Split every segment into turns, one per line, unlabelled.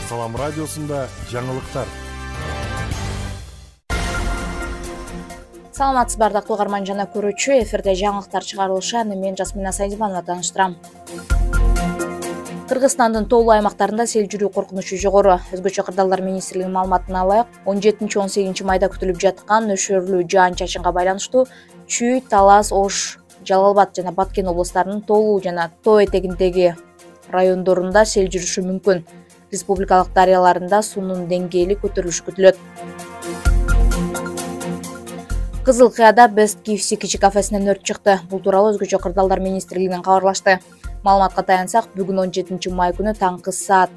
Салам радиосунда жаңылыктар.
Саламатсыз бардыктуу угарман жана көрүүчү, эфирде жаңылыктар чыгарылышы, аны мен Жасмина Сайдиманова тааныштырам. Кыргызстандын тоолуу аймактарында сел жүрүү коркунучу жогору. Өзгөчө Кырдаалдар министрлигинин маалыматына алайык, 17-18 майда күтүлүп жаткан нөшөрлүү жаан-чачынга байланыштуу Чүй, Талас, Ош, Жалал-Абад жана Баткен облустарынын тоолуу жана тоо этегиндеги райондорунда сел жүрүшү мүмкүн. Республикалык дарыяларында суунун деңгээли көтөрүлүшү күтүлөт. Кызыл Кыяда Best KFC кичи кафесинен өрт чыкты. Бул тууралуу Өзгөчө Кырдаалдар министрлигинен кабарлашты. Маалыматка таянсак, бүгүн 17 май күнү таңкы саат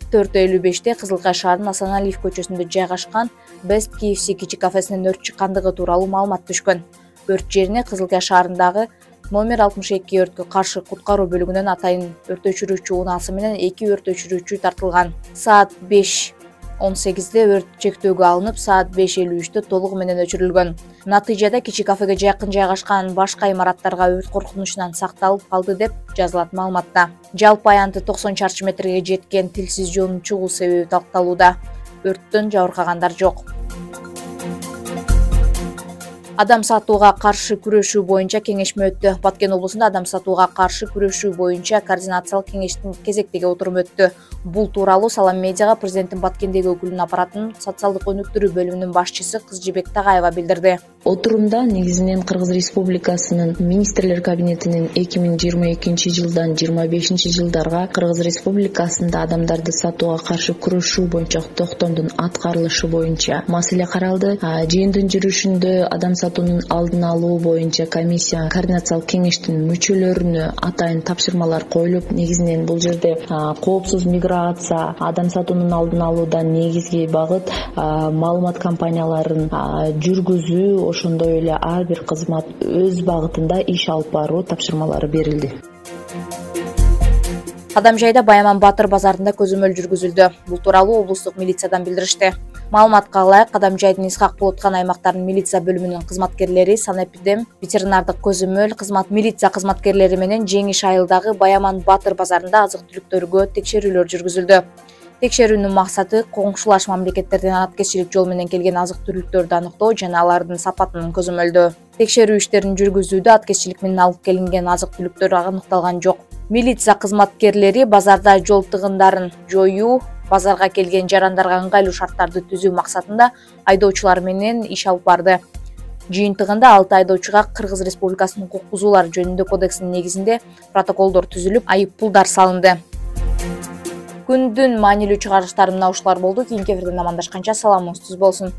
4:55 Кызыл Кыя шаарынын Асаналиев көчөсүндө жайгашкан Best KFC кичи кафесинен өрт чыккандыгы тууралуу маалымат түшкөн. Өрт жерине Кызыл Кыя шаарындагы номер 62 өрткө каршы куткаруу бөлүгүнөн атайын өрт өчүрүүчү унаасы менен 2 өрт өчүрүүчү тартылган. Саат 5:18 өрт чектөөгө алынып, саат 5:53 толугу менен өчүрүлгөн. Натыйжада кичи кафеге жакын жайгашкан башка имараттарга өрт коркунучунан сакталып калды деп жазылат маалыматта. Жалпы аянты 90 чарчы метрге жеткен тилсиз жоонун чыгуу себеби талкталууда. Өрттөн жабыркагандар жок. Адам сатууга каршы күрөшүү боюнча кеңешме өттү. Баткен облусунда адам сатууга каршы күрөшүү боюнча координациялык кеңештин кезектеги отуруму өттү. Бул тууралуу Салам медиага президенттин Баткендеги өкүлүнүн аппаратынын социалдык өнүктүрүү бөлүмүнүн башчысы Кызжыбек Тагаева билдирди.
Отурумда негизинен Кыргыз Республикасынын министрлер кабинетинин 2022 жылдан 25 жылдарга Кыргыз Республикасында адамдарды сатууга каршы күрөшүү боюнча токтомдун аткарылышы боюнча маселе каралды. Жыйындын жүрүшүндө адам сатуунун алдын алуу боюнча комиссия координациялык кеңештин мүчөлөрүнө атайын тапшырмалар коюлуп, негизинен бул жерде коопсуз миграция, адам сатуунун алдын алууда негизги багыт маалымат кампанияларын жүргүзүү, ошондой эле ар бир кызмат өз багытында иш алып баруу тапшырмалары берилди.
Кадамжайда Баяман Батыр базарында көзөмөл жүргүзүлдү. Бул тууралуу облустук милициядан билдиришти. Маалыматка ылайык, Кадамжайдын Исхак Болоткан аймактарынын милиция бөлүмүнүн кызматкерлери санэпидем, ветеринардык көзөмөл милиция кызматкерлери менен Жеңиш айылдагы Баяман Батыр базарында азык-түлүктөргө текшерүүлөр жүргүзүлдү. Текшерүүнүн максаты коңшулаш мамлекеттерден адаткерчилик жол менен келген азык-түлүктөрдү аныктоо жана алардын сапатын көзөмөлдөө. Текшерүү иштерин жүргүзүүдө адаткерчилик менен алып келинген азык-түлүктөр аныкталган жок. Милиция кызматкерлери базарда жол тыгындарын жоюу, базарга келген жарандарга ыңгайлуу шарттарды түзүү максатында айдоочулар менен иш алып барды. Жыйынтыгында 6 айдоочуга Кыргыз Республикасынын укук бузуулар жөнүндө кодексинин негизинде протоколдор түзүлүп, айып пулдар салынды. Күндүн маанилүү чыгарылыштары мына ушулар болду. Кийинки эфирден амандашканча саламыңыз түз болсун.